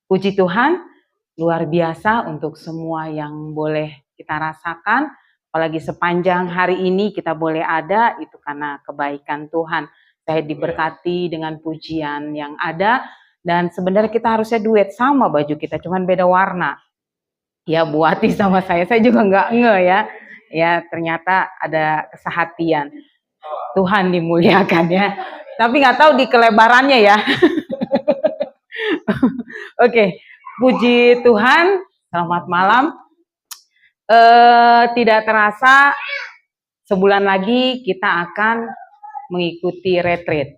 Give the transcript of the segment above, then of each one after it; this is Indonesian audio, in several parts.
Puji Tuhan, luar biasa untuk semua yang boleh kita rasakan. Apalagi sepanjang hari ini kita boleh ada, itu karena kebaikan Tuhan. Saya diberkati dengan pujian yang ada, dan sebenarnya kita harusnya duet sama baju kita, cuman beda warna. Ya, Bu Ati sama saya juga nggak nge ya. Ya, ternyata ada kesehatian. Tuhan dimuliakan ya. Tapi nggak tahu di kelebarannya ya. Oke, puji Tuhan. Selamat malam. Tidak terasa sebulan lagi kita akan mengikuti retreat.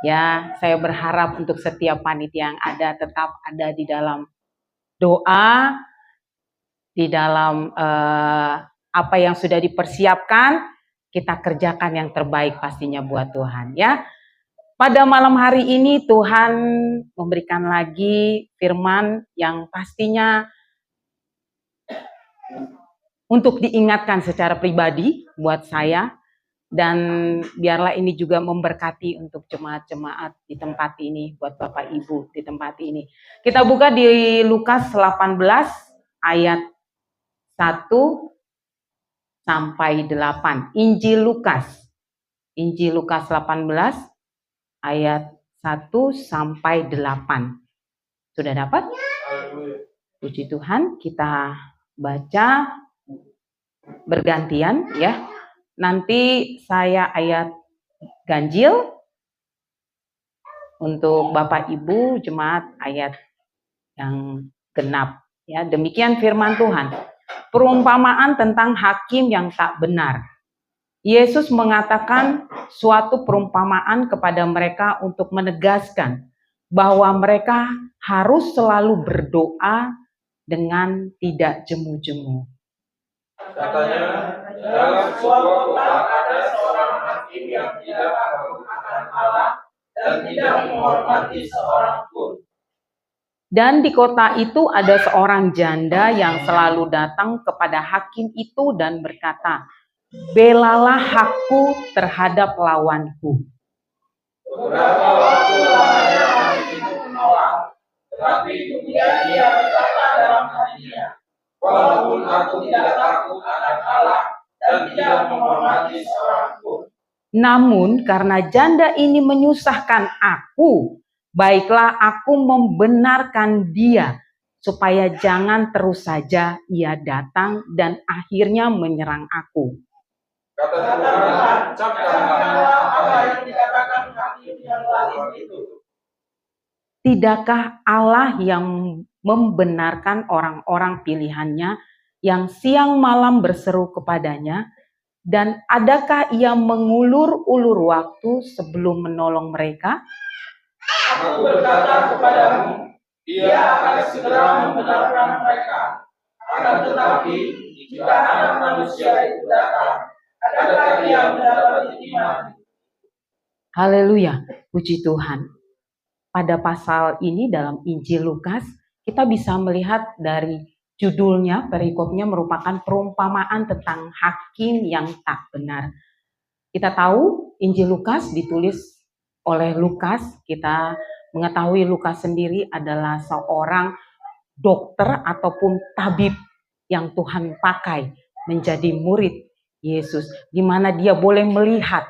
Ya, saya berharap untuk setiap panitia yang ada tetap ada di dalam doa, di dalam apa yang sudah dipersiapkan, kita kerjakan yang terbaik pastinya buat Tuhan ya. Pada malam hari ini Tuhan memberikan lagi firman yang pastinya untuk diingatkan secara pribadi buat saya, dan biarlah ini juga memberkati untuk jemaat-jemaat di tempat ini, buat Bapak Ibu di tempat ini. Kita buka di Lukas 18 ayat 1 sampai 8. Injil Lukas 18 ayat 1 sampai 8. Sudah dapat? Puji Tuhan, kita baca bergantian ya. Nanti saya ayat ganjil, untuk Bapak Ibu jemaat ayat yang genap ya. Demikian firman Tuhan. Perumpamaan tentang hakim yang tak benar. Yesus mengatakan suatu perumpamaan kepada mereka untuk menegaskan bahwa mereka harus selalu berdoa dengan tidak jemu-jemu. Katanya, dalam suatu kota ada seorang hakim yang tidak takut akan Allah dan tidak menghormati seorang pun. Dan di kota itu ada seorang janda yang selalu datang kepada hakim itu dan berkata, "Belalah hakku terhadap lawanku." Beberapa waktu lamanya hakim itu menolak, tetapi kemudian ia berkata dalam hatinya, "Walaupun aku tidak takut akan Allah dan tidak menghormati seorang pun, namun karena janda ini menyusahkan aku, baiklah aku membenarkan dia, supaya jangan terus saja ia datang dan akhirnya menyerang aku." Kata Tuhan, camkanlah apa yang dikatakan hakim yang lain itu. Tidakkah Allah yang membenarkan orang-orang pilihannya yang siang malam berseru kepadanya? Dan adakah ia mengulur-ulur waktu sebelum menolong mereka? Aku berkata kepadamu, ia akan segera membenarkan mereka. Akan tetapi, jika Anak Manusia itu datang, adakah ia mendapat iman? Haleluya, puji Tuhan. Pada pasal ini dalam Injil Lukas, kita bisa melihat dari judulnya, perikopnya merupakan perumpamaan tentang hakim yang tak benar. Kita tahu Injil Lukas ditulis oleh Lukas. Kita mengetahui Lukas sendiri adalah seorang dokter ataupun tabib yang Tuhan pakai menjadi murid Yesus, di mana dia boleh melihat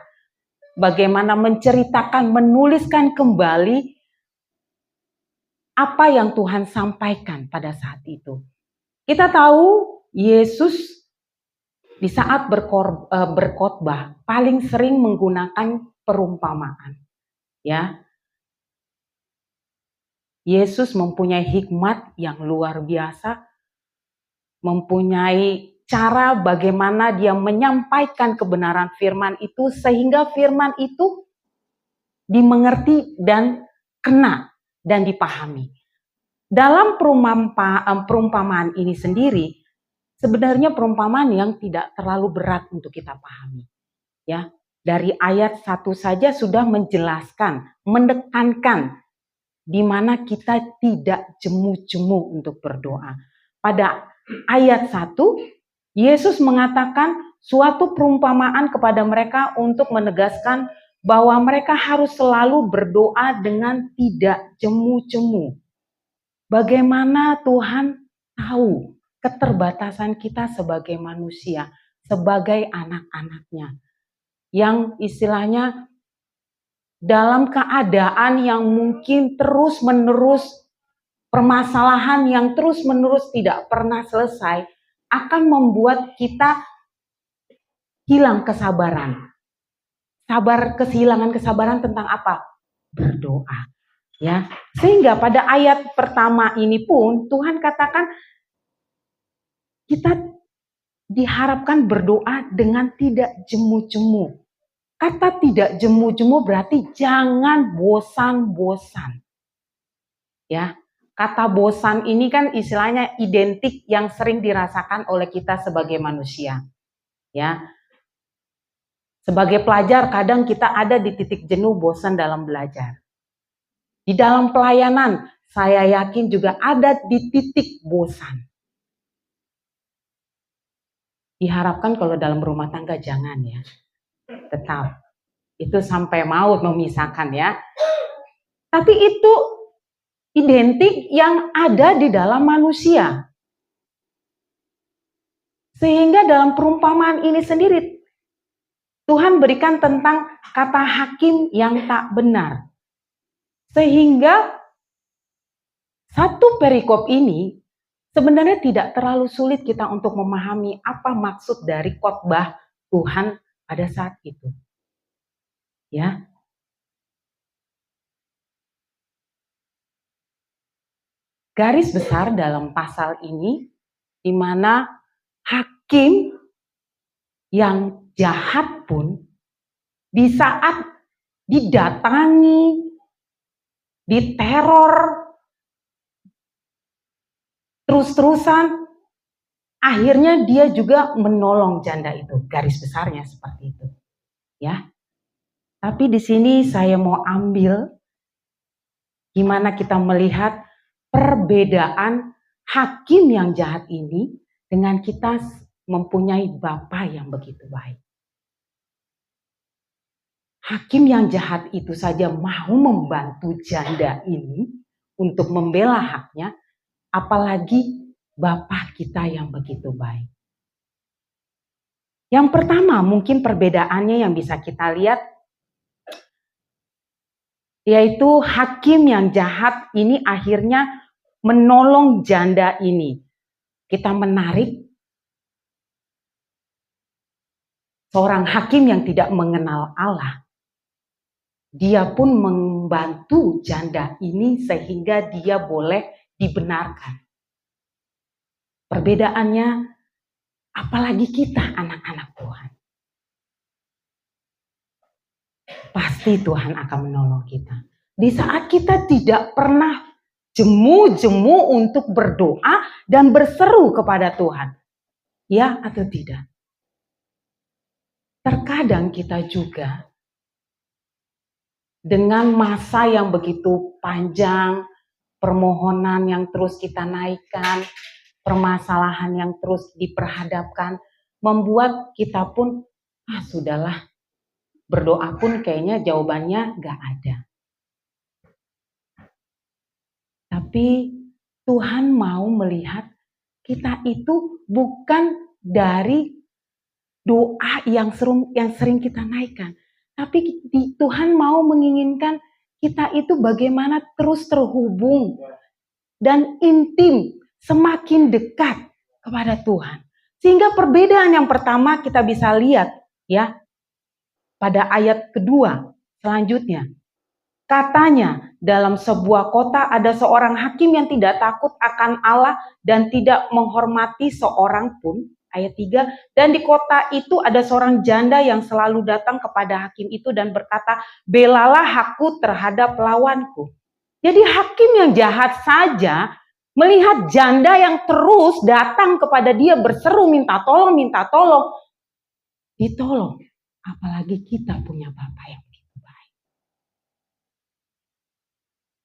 bagaimana menceritakan, menuliskan kembali apa yang Tuhan sampaikan pada saat itu. Kita tahu Yesus di saat berkhotbah paling sering menggunakan perumpamaan. Ya. Yesus mempunyai hikmat yang luar biasa, mempunyai cara bagaimana dia menyampaikan kebenaran firman itu sehingga firman itu dimengerti dan kena dan dipahami. Dalam perumpamaan ini sendiri, sebenarnya perumpamaan yang tidak terlalu berat untuk kita pahami. Ya, dari ayat 1 saja sudah menjelaskan, menekankan di mana kita tidak jemu-jemu untuk berdoa. Pada ayat 1, Yesus mengatakan suatu perumpamaan kepada mereka untuk menegaskan bahwa mereka harus selalu berdoa dengan tidak jemu-jemu. bagaimana Tuhan tahu keterbatasan kita sebagai manusia, sebagai anak-anaknya, yang istilahnya dalam keadaan yang mungkin terus-menerus, permasalahan yang terus-menerus tidak pernah selesai, akan membuat kita hilang kesabaran. Kehilangan kesabaran tentang apa? Berdoa. Ya, sehingga pada ayat pertama ini pun Tuhan katakan kita diharapkan berdoa dengan tidak jemu-jemu. Kata tidak jemu-jemu berarti jangan bosan-bosan. Ya, kata bosan ini kan istilahnya identik yang sering dirasakan oleh kita sebagai manusia. Ya. Sebagai pelajar kadang kita ada di titik jenuh, bosan dalam belajar. Di dalam pelayanan, saya yakin juga ada di titik bosan. Diharapkan kalau dalam rumah tangga jangan ya. Tetap. Itu sampai maut memisahkan ya. Tapi itu identik yang ada di dalam manusia. Sehingga dalam perumpamaan ini sendiri, Tuhan berikan tentang kata hakim yang tak benar. Sehingga satu perikop ini sebenarnya tidak terlalu sulit kita untuk memahami apa maksud dari khotbah Tuhan pada saat itu. Ya. Garis besar dalam pasal ini di mana hakim yang jahat pun di saat didatangi, diteror, terus-terusan, akhirnya dia juga menolong janda itu. Garis besarnya seperti itu. Ya. Tapi di sini saya mau ambil gimana kita melihat perbedaan hakim yang jahat ini dengan kita mempunyai Bapa yang begitu baik. Hakim yang jahat itu saja mau membantu janda ini untuk membela haknya, apalagi Bapa kita yang begitu baik. Yang pertama mungkin perbedaannya yang bisa kita lihat, yaitu hakim yang jahat ini akhirnya menolong janda ini. Kita menarik seorang hakim yang tidak mengenal Allah. Dia pun membantu janda ini sehingga dia boleh dibenarkan. Perbedaannya, apalagi kita anak-anak Tuhan. Pasti Tuhan akan menolong kita. Di saat kita tidak pernah jemu-jemu untuk berdoa dan berseru kepada Tuhan. Ya atau tidak? Terkadang kita juga dengan masa yang begitu panjang, permohonan yang terus kita naikkan, permasalahan yang terus diperhadapkan, membuat kita pun, sudahlah, berdoa pun kayaknya jawabannya gak ada. Tapi Tuhan mau melihat kita itu bukan dari doa yang sering kita naikkan. Tapi Tuhan mau menginginkan kita itu bagaimana terus terhubung dan intim, semakin dekat kepada Tuhan. Sehingga perbedaan yang pertama kita bisa lihat ya pada ayat kedua selanjutnya. Katanya dalam sebuah kota ada seorang hakim yang tidak takut akan Allah dan tidak menghormati seorang pun. Ayat 3, dan di kota itu ada seorang janda yang selalu datang kepada hakim itu dan berkata, belalah hakku terhadap lawanku. Jadi hakim yang jahat saja melihat janda yang terus datang kepada dia berseru minta tolong, ditolong. Apalagi kita punya Bapa yang begitu baik.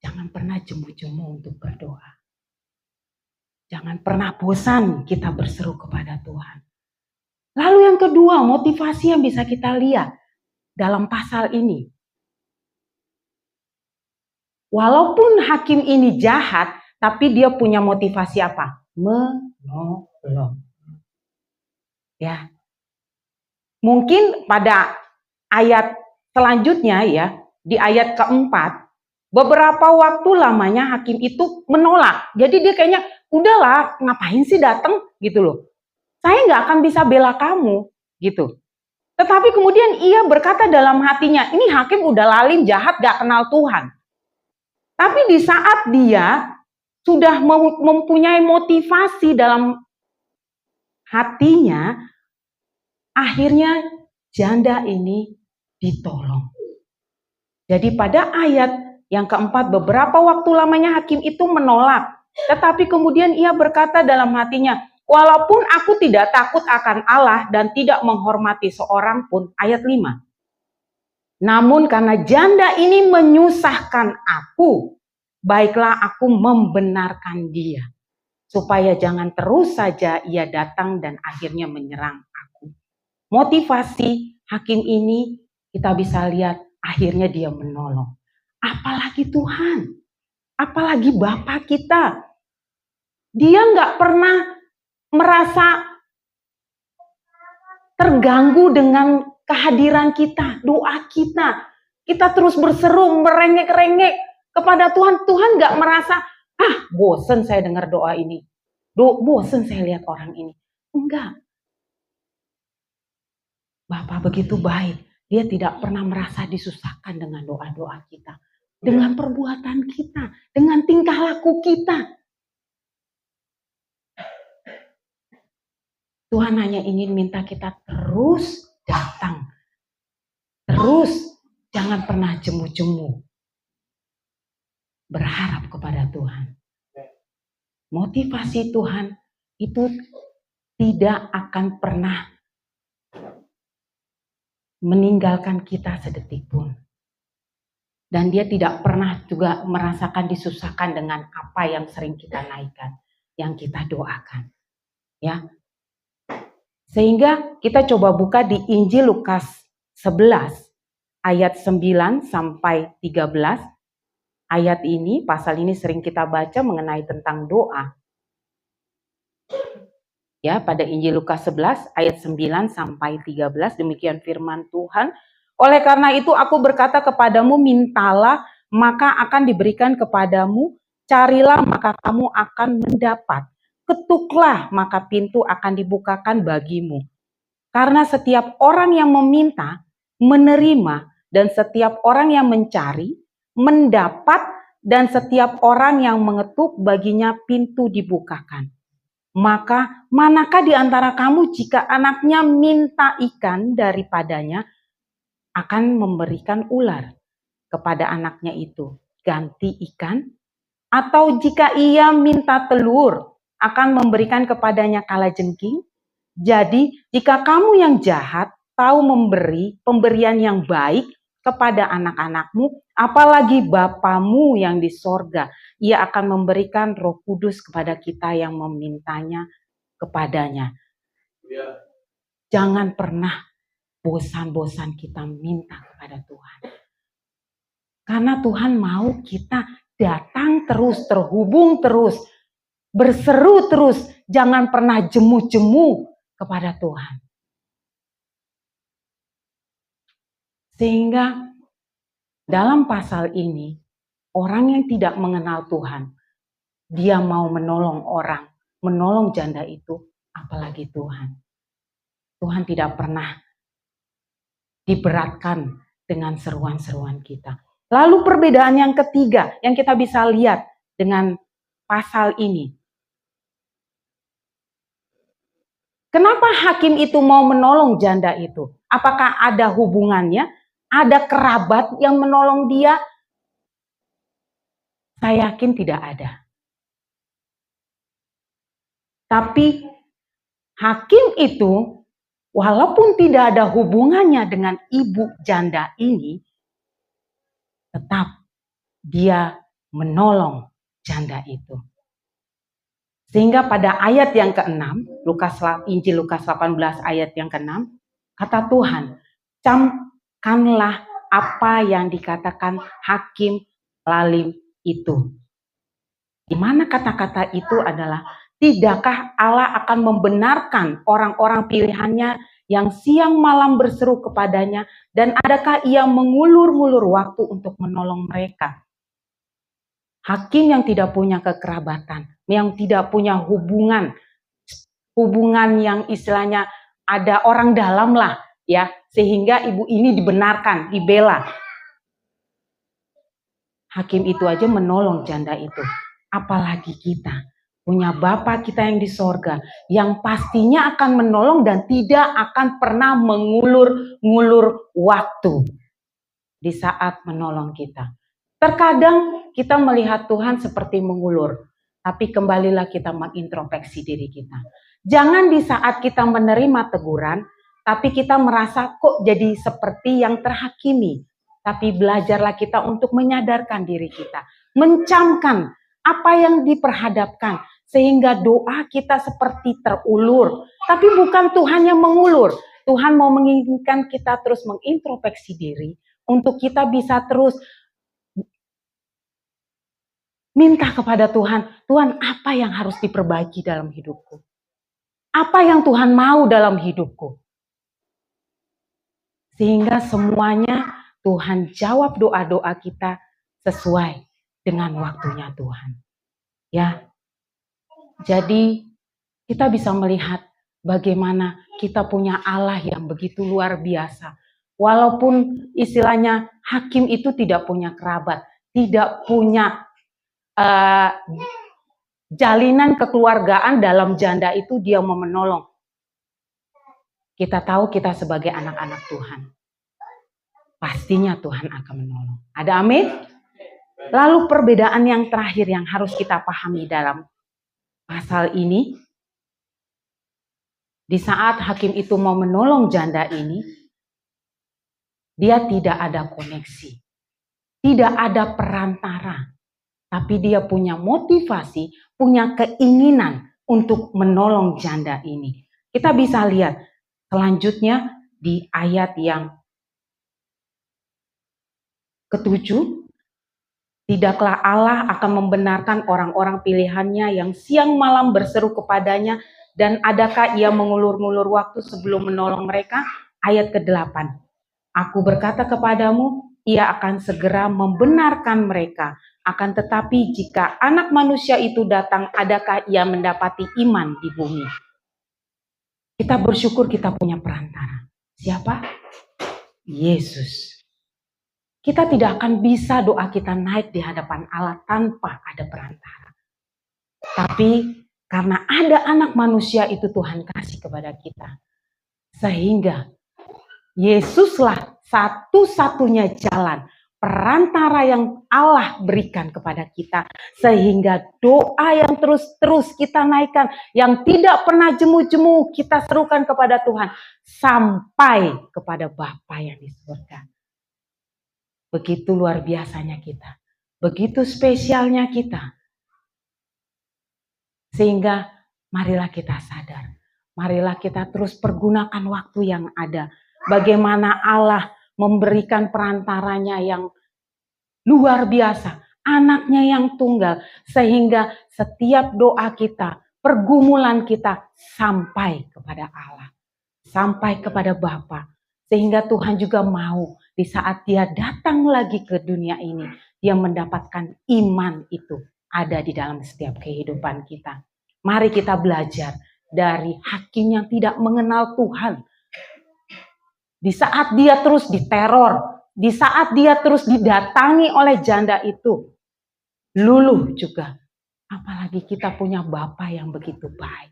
Jangan pernah jemu-jemu untuk berdoa. Jangan pernah bosan kita berseru kepada Tuhan. Lalu yang kedua, motivasi yang bisa kita lihat dalam pasal ini. Walaupun hakim ini jahat, tapi dia punya motivasi apa? Menolong. Ya. Mungkin pada ayat selanjutnya ya, di ayat keempat, beberapa waktu lamanya hakim itu menolak. Jadi dia kayaknya, udahlah ngapain sih datang gitu loh. Saya nggak akan bisa bela kamu gitu. Tetapi kemudian ia berkata dalam hatinya, ini hakim udah lalim, jahat, gak kenal Tuhan. Tapi di saat dia sudah mempunyai motivasi dalam hatinya, akhirnya janda ini ditolong. Jadi pada ayat yang keempat, beberapa waktu lamanya hakim itu menolak. Tetapi kemudian ia berkata dalam hatinya, walaupun aku tidak takut akan Allah dan tidak menghormati seorang pun, ayat 5. Namun karena janda ini menyusahkan aku, baiklah aku membenarkan dia. Supaya jangan terus saja ia datang dan akhirnya menyerang aku. Motivasi hakim ini kita bisa lihat akhirnya dia menolong. Apalagi Tuhan, apalagi Bapa kita. Dia nggak pernah merasa terganggu dengan kehadiran kita, doa kita. Kita terus berseru, merengek-rengek kepada Tuhan. Tuhan nggak merasa, bosen saya dengar doa ini. Bosen saya lihat orang ini. Enggak. Bapa begitu baik. Dia tidak pernah merasa disusahkan dengan doa-doa kita. Dengan perbuatan kita. Dengan tingkah laku kita. Tuhan hanya ingin minta kita terus datang. Terus jangan pernah jemu-jemu. Berharap kepada Tuhan. Motivasi Tuhan itu tidak akan pernah meninggalkan kita sedetik pun. Dan dia tidak pernah juga merasakan disusahkan dengan apa yang sering kita naikkan, yang kita doakan. Ya. Sehingga kita coba buka di Injil Lukas 11 ayat 9 sampai 13. Ayat ini, pasal ini sering kita baca mengenai tentang doa. Ya, pada Injil Lukas 11 ayat 9 sampai 13 demikian firman Tuhan. Oleh karena itu aku berkata kepadamu, mintalah maka akan diberikan kepadamu, carilah maka kamu akan mendapat, ketuklah maka pintu akan dibukakan bagimu. Karena setiap orang yang meminta, menerima, dan setiap orang yang mencari, mendapat, dan setiap orang yang mengetuk baginya pintu dibukakan. Maka manakah di antara kamu jika anaknya minta ikan daripadanya, akan memberikan ular kepada anaknya itu, ganti ikan? Atau jika ia minta telur, akan memberikan kepadanya kalajengking? Jadi jika kamu yang jahat tahu memberi pemberian yang baik kepada anak-anakmu, apalagi Bapamu yang di sorga, ia akan memberikan Roh Kudus kepada kita yang memintanya kepadanya. Ya. Jangan pernah bosan-bosan kita minta kepada Tuhan. Karena Tuhan mau kita datang terus, terhubung terus, berseru terus, jangan pernah jemu-jemu kepada Tuhan. Sehingga dalam pasal ini, orang yang tidak mengenal Tuhan, dia mau menolong orang, menolong janda itu, apalagi Tuhan. Tuhan tidak pernah diberatkan dengan seruan-seruan kita. Lalu perbedaan yang ketiga yang kita bisa lihat dengan pasal ini. Kenapa hakim itu mau menolong janda itu? Apakah ada hubungannya? Ada kerabat yang menolong dia? Saya yakin tidak ada. Tapi hakim itu, walaupun tidak ada hubungannya dengan ibu janda ini, tetap dia menolong janda itu. Sehingga pada ayat yang ke-6, Injil Lukas 18 ayat yang ke-6, kata Tuhan, camkanlah apa yang dikatakan hakim lalim itu. Di mana kata-kata itu adalah, tidakkah Allah akan membenarkan orang-orang pilihannya yang siang malam berseru kepadanya, dan adakah ia mengulur-ngulur waktu untuk menolong mereka? Hakim yang tidak punya kekerabatan, yang tidak punya hubungan yang istilahnya ada orang dalam lah ya, sehingga ibu ini dibenarkan, dibela. Hakim itu aja menolong janda itu. Apalagi kita punya Bapa kita yang di sorga, yang pastinya akan menolong dan tidak akan pernah mengulur-ngulur waktu di saat menolong kita. Terkadang kita melihat Tuhan seperti mengulur, tapi kembalilah kita mengintrospeksi diri kita. Jangan di saat kita menerima teguran, tapi kita merasa kok jadi seperti yang terhakimi. Tapi belajarlah kita untuk menyadarkan diri kita, mencamkan apa yang diperhadapkan, sehingga doa kita seperti terulur. Tapi bukan Tuhan yang mengulur. Tuhan mau menginginkan kita terus mengintrospeksi diri, untuk kita bisa terus minta kepada Tuhan, Tuhan apa yang harus diperbaiki dalam hidupku? Apa yang Tuhan mau dalam hidupku? Sehingga semuanya Tuhan jawab doa-doa kita sesuai dengan waktunya Tuhan. Ya. Jadi kita bisa melihat bagaimana kita punya Allah yang begitu luar biasa. Walaupun istilahnya hakim itu tidak punya kerabat, tidak punya jalinan kekeluargaan dalam janda itu, dia mau menolong. Kita tahu kita sebagai anak-anak Tuhan, pastinya Tuhan akan menolong. Ada amin? Lalu perbedaan yang terakhir yang harus kita pahami dalam pasal ini, di saat hakim itu mau menolong janda ini, dia tidak ada koneksi, tidak ada perantara, tapi dia punya motivasi, punya keinginan untuk menolong janda ini. Kita bisa lihat selanjutnya di ayat yang ke-7. Tidaklah Allah akan membenarkan orang-orang pilihannya yang siang malam berseru kepadanya, dan adakah ia mengulur-ngulur waktu sebelum menolong mereka? Ayat ke-8. Aku berkata kepadamu, ia akan segera membenarkan mereka. Akan tetapi jika anak manusia itu datang, adakah ia mendapati iman di bumi? Kita bersyukur kita punya perantara. Siapa? Yesus. Kita tidak akan bisa doa kita naik di hadapan Allah tanpa ada perantara. Tapi karena ada anak manusia itu Tuhan kasih kepada kita. Sehingga Yesuslah satu-satunya jalan, perantara yang Allah berikan kepada kita. Sehingga doa yang terus-terus kita naikkan, yang tidak pernah jemu-jemu kita serukan kepada Tuhan, sampai kepada Bapa yang di surga. Begitu luar biasanya kita, begitu spesialnya kita. Sehingga marilah kita sadar, marilah kita terus pergunakan waktu yang ada. Bagaimana Allah memberikan perantaranya yang luar biasa, anaknya yang tunggal, sehingga setiap doa kita, pergumulan kita sampai kepada Allah, sampai kepada Bapa. Sehingga Tuhan juga mau di saat dia datang lagi ke dunia ini, dia mendapatkan iman itu ada di dalam setiap kehidupan kita. Mari kita belajar dari hakim yang tidak mengenal Tuhan. Di saat dia terus diteror, di saat dia terus didatangi oleh janda itu, luluh juga. Apalagi kita punya Bapa yang begitu baik.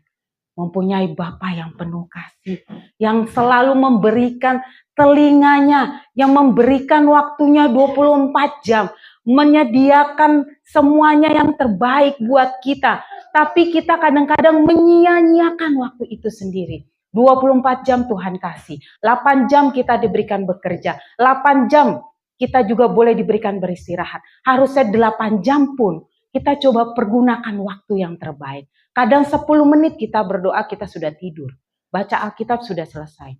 Mempunyai Bapa yang penuh kasih, yang selalu memberikan telinganya, yang memberikan waktunya 24 jam, menyediakan semuanya yang terbaik buat kita. Tapi kita kadang-kadang menyia-nyiakan waktu itu sendiri. 24 jam Tuhan kasih, 8 jam kita diberikan bekerja, 8 jam kita juga boleh diberikan beristirahat. Harusnya 8 jam pun kita coba pergunakan waktu yang terbaik. Kadang 10 menit kita berdoa, kita sudah tidur. Baca Alkitab sudah selesai.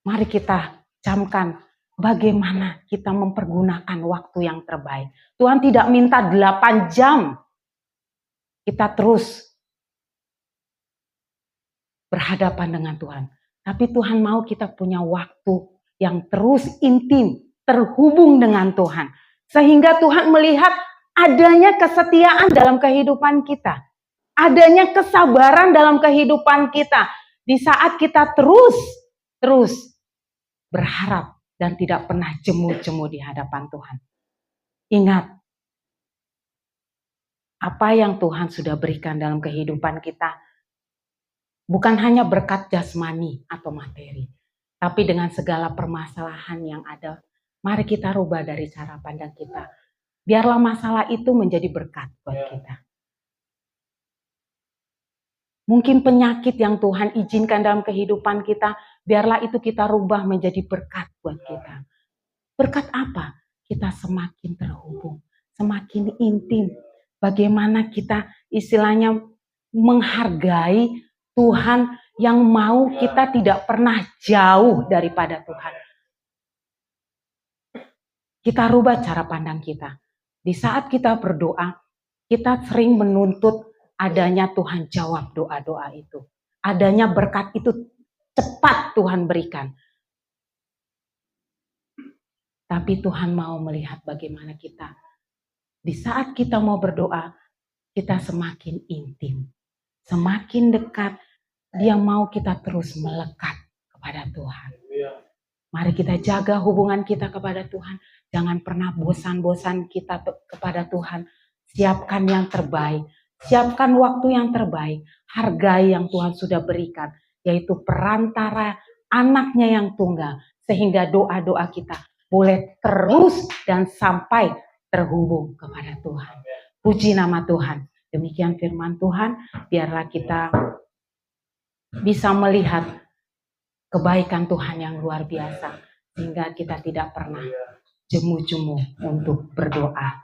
Mari kita camkan bagaimana kita mempergunakan waktu yang terbaik. Tuhan tidak minta 8 jam kita terus berhadapan dengan Tuhan. Tapi Tuhan mau kita punya waktu yang terus intim, terhubung dengan Tuhan. Sehingga Tuhan melihat adanya kesetiaan dalam kehidupan kita. Adanya kesabaran dalam kehidupan kita. Di saat kita terus berharap dan tidak pernah jemu-jemu di hadapan Tuhan. Ingat, apa yang Tuhan sudah berikan dalam kehidupan kita bukan hanya berkat jasmani atau materi, tapi dengan segala permasalahan yang ada, mari kita rubah dari cara pandang kita. Biarlah masalah itu menjadi berkat buat kita. Mungkin penyakit yang Tuhan izinkan dalam kehidupan kita, biarlah itu kita rubah menjadi berkat buat kita. Berkat apa? Kita semakin terhubung, semakin intim. Bagaimana kita istilahnya menghargai Tuhan yang mau kita tidak pernah jauh daripada Tuhan. Kita rubah cara pandang kita. Di saat kita berdoa, kita sering menuntut adanya Tuhan jawab doa-doa itu. Adanya berkat itu cepat Tuhan berikan. Tapi Tuhan mau melihat bagaimana kita. Di saat kita mau berdoa, kita semakin intim. Semakin dekat, Dia mau kita terus melekat kepada Tuhan. Mari kita jaga hubungan kita kepada Tuhan. Jangan pernah bosan-bosan kita kepada Tuhan. Siapkan yang terbaik. Siapkan waktu yang terbaik. Hargai yang Tuhan sudah berikan. Yaitu perantara anaknya yang tunggal. Sehingga doa-doa kita boleh terus dan sampai terhubung kepada Tuhan. Puji nama Tuhan. Demikian firman Tuhan. Biarlah kita bisa melihat kebaikan Tuhan yang luar biasa. Sehingga kita tidak pernah jemu-jemu untuk berdoa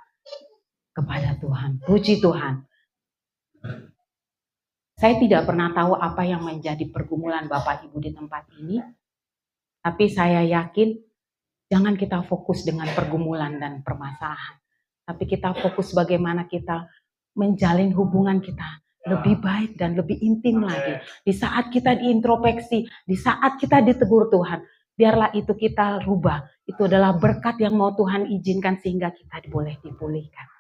kepada Tuhan. Puji Tuhan. Saya tidak pernah tahu apa yang menjadi pergumulan Bapak Ibu di tempat ini. Tapi saya yakin jangan kita fokus dengan pergumulan dan permasalahan. Tapi kita fokus bagaimana kita menjalin hubungan kita lebih baik dan lebih intim lagi. Di saat kita diintrospeksi, di saat kita ditegur Tuhan, biarlah itu kita rubah. Itu adalah berkat yang mau Tuhan izinkan sehingga kita boleh dipulihkan.